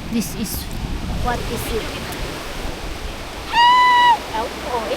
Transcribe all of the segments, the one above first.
This is what is it? Oh boy.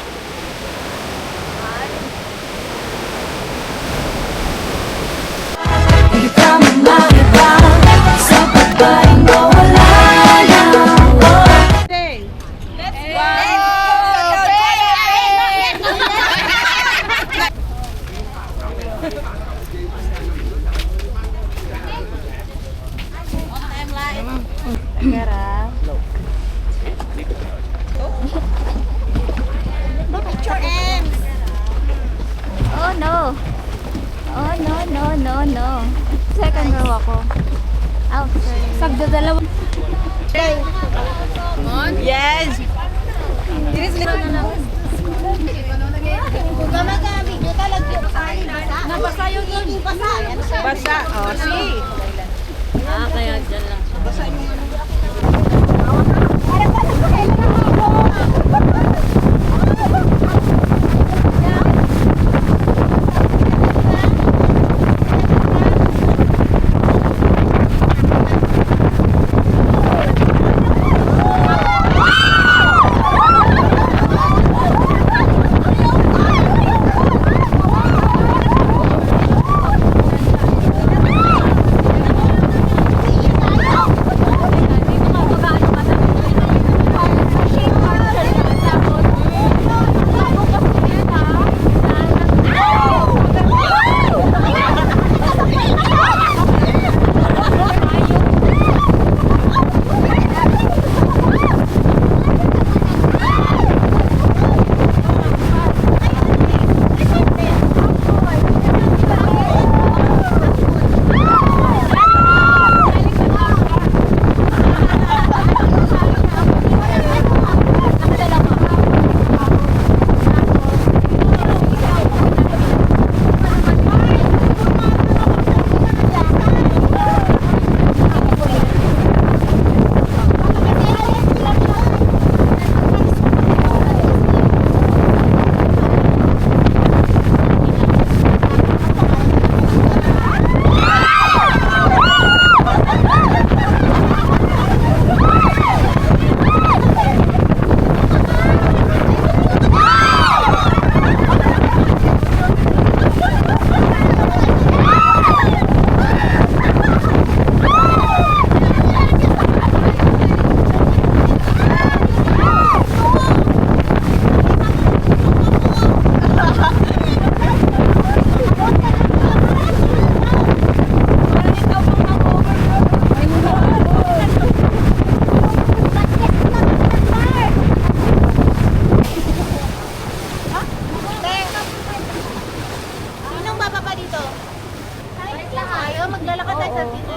Oh no. Oh no, no, no, no. Second row ako. Oh, sorry. Sagdadalawa. Yes! Nabasa yun yun. Basa. Oh, see? Kaya dyan lang.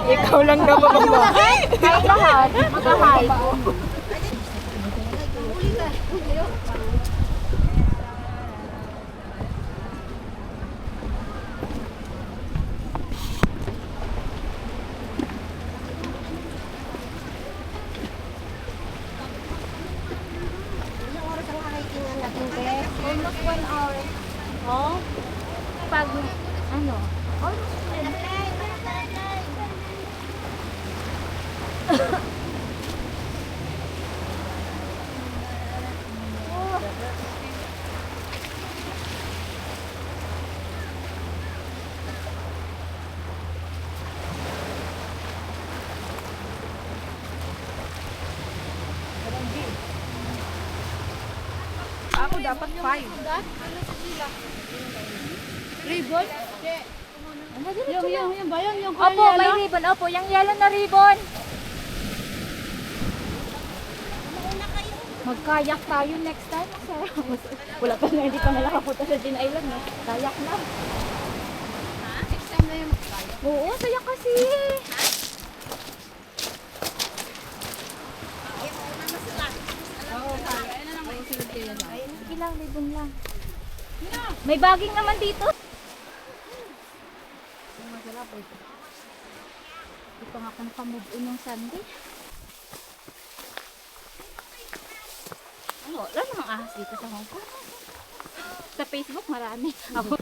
Ikaw lang na bababa. Kahit lahat, mag-hide. Almost 1 hour. Oh? Pag, ano? Almost 1 hour. Ako dapat 5. Ribbon? Yung ba yun? Yung Opo, may ribbon. Opo, yung yellow na ribbon. Magkayak tayo next time. Wala pa na, hindi pa nalakapunta sa Gin Island. No? Kayak na. Next time na yung magkayak. Oo, saya kasi. Sige lang, ribbon lang. May baging naman dito. Masarap eh. Hindi pa nga ako nakamove on yung Sunday. Ano, wala namang ahas dito sa Hong Kong. Sa Facebook marami. Ako.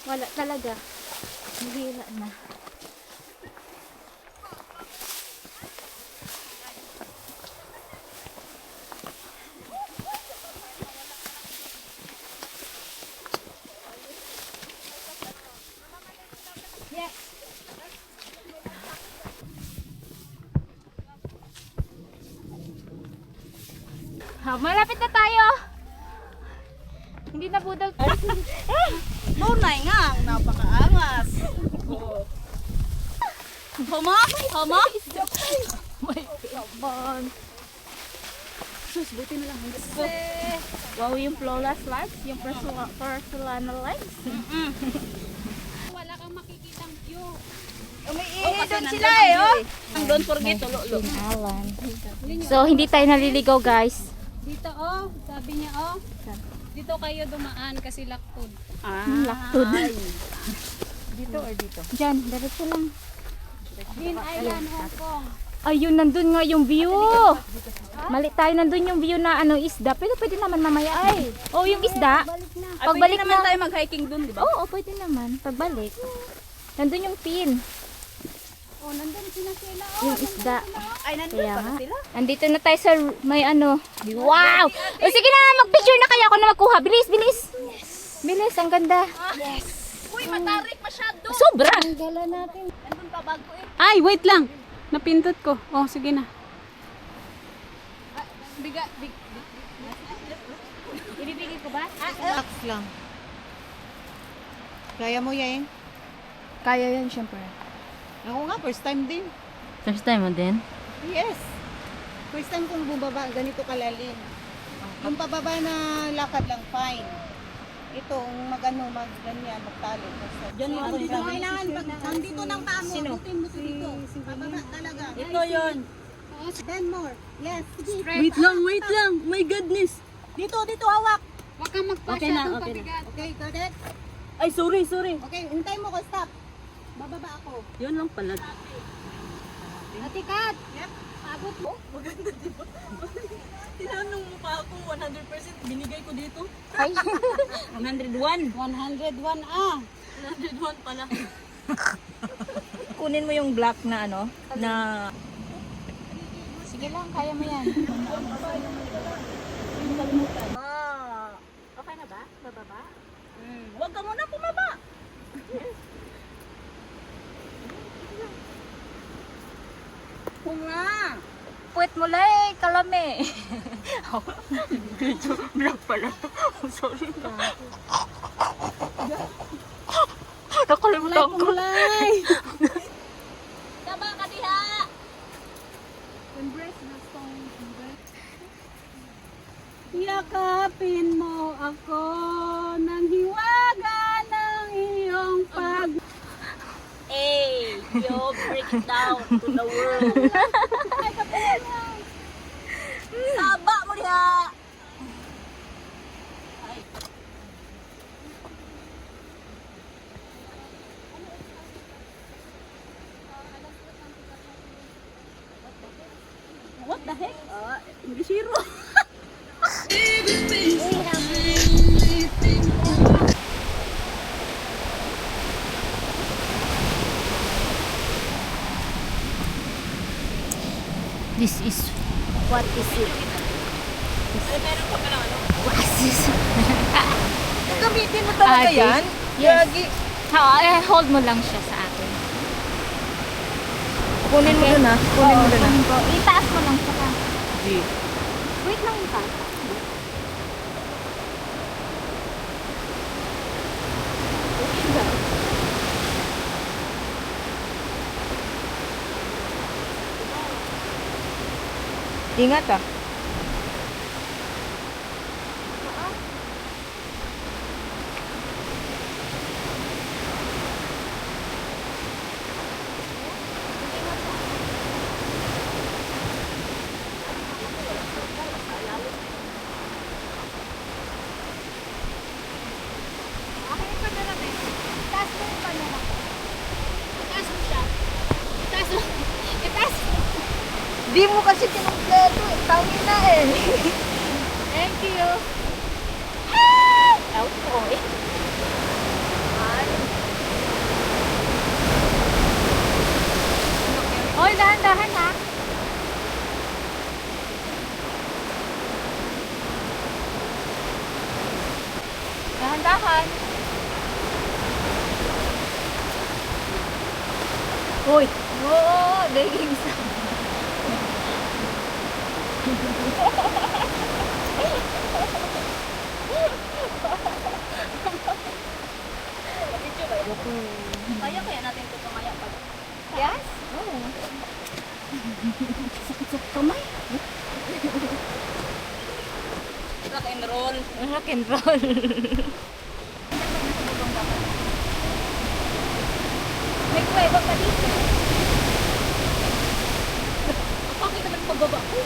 Wala talaga. Hihila na. Malapit na tayo. Hindi na budol. Tunay nga, ang napakaangas. Hamak? Hamak? My God. Sus, buti na lang. Wow, yung flawless lights, yung porcelana lights. Wala kang makikitang view. Umiihi doon sila eh, oh. Don't forget to lolo. Alan. So, hindi tayo naliligaw, guys. Dito oh, sabi niya oh. Dito kayo dumaan kasi laktod. Laktod. Dito or dito? Diyan, diretso lang. Green Island, Hong Kong. Ayun, nandun nga yung view. Mali tayo, nandun yung view na isda. Pero pwede naman mamaya. Ay, oh, yung isda. Pagbalik naman na tayo mag-hiking doon, di ba? Oo, pwede naman. Pagbalik. Nandun yung pin. Oh, nandun sila. Yung isda. Ay, nandun Kaya pala nga. sila. Andito na tayo sa may ano. Wow! O sige na, mag-picture na kaya ako na magkuha. Bilis, bilis. Bilis, ang ganda. Uy, matarik masyado. Sobra. Gala natin. Nandun pa bago eh. Ay, wait lang. Napindot ko. Oh, sige na. Ibibigay ko ba? Relax lang. Kaya mo yan? Kaya yan, syempre. Ako nga, first time din. First time mo din? Yes. First time kong bumaba, ganito kalalim. Yung pababa na lakad lang, fine. Ito, mag-ganyan, magtalo. Diyan mo ako dito. Kailangan, nandito ng paa mo. Sino? Butin mo dito. Pababa talaga. Ito yon. Then more. Yes. Wait lang. My goodness. Dito, hawak. Huwag kang magpasya. Okay na, ng okay na. pabigat. Okay, got it? Ay, sorry. Okay, hintay mo ko, stop. Bababa ako. Yun lang pala. Ate Kat! Yep. Pagod mo? Maganda, di ba? Tinanong mo pa ako, 100% binigay ko dito. Ay. 101. 101 ah. 101 pala. Kunin mo yung black na na Sige lang, kaya mo yan. Okay na ba? Bababa? Huwag ka muna pumaba. Nga. Puwet mo lang, kalame. black pala. Sorry. Kulay kumulay. Taba ka diha. Embrace na song. Embrace. Yakapin mo ako ng hiwaga ng iyong pag... Hey, you break it down to the world. Taba mo diha. What the heck? English hero. This is, what is it? Meron pa pala What is this? Gamitin mo talaga Ate? yan? Yes. Gagi. Hold mo lang siya sa akin. Kunin mo dun Kunin mo dun kunin ko. Itaas mo lang siya. Di. Wait lang ka. Ingat Itaas mo yung camera. Itaas mo siya. Itaas mo. Itaas mo. Di mo kasi kinumpleto eh. Tawin na eh. Thank you. Ah! Out boy. dahan-dahan. Uy! Oo, daging sa... Kaya natin ito kumaya pag Yes? Oo. Sakit-sakit kamay. rock and roll. Rock and roll. May kuweba pa dito. Bakit naman pagbaba ko?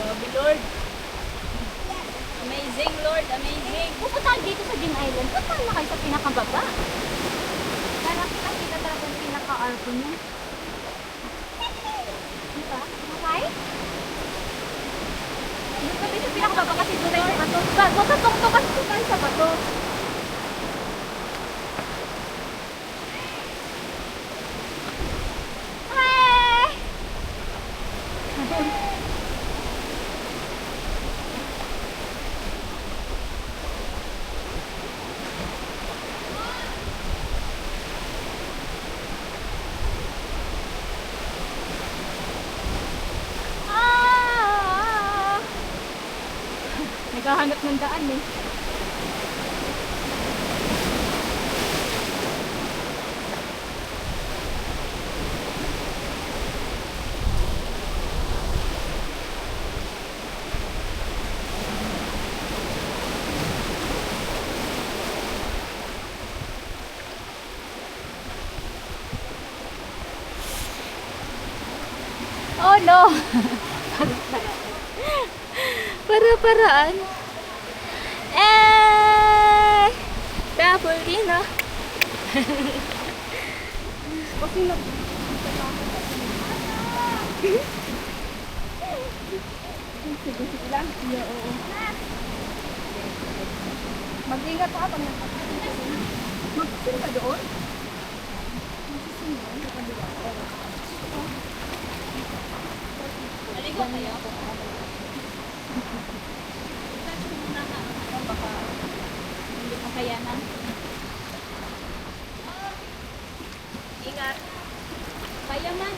Grabe, Lord. Amazing, Lord. Amazing. Pupunta dito sa Jim Island. Punta na kayo sa pinakababa. Para kita talaga yung pinaka-arco niya. Diba? Okay? Doon kami sa pinakababa kasi doon tayo sa bato. Magkatong-tong kasi doon tayo sa bato. Hey! Ah! Naghahanap ng daan eh. Oh no! Para-paraan. Eh! Tapulina. Sige lang. Yeah, oo. Mag-ingat ka pag mag-sing ka doon? Aligo kayo. Touch mo muna ka. Baka hindi makayanan. Ingat. Kaya man.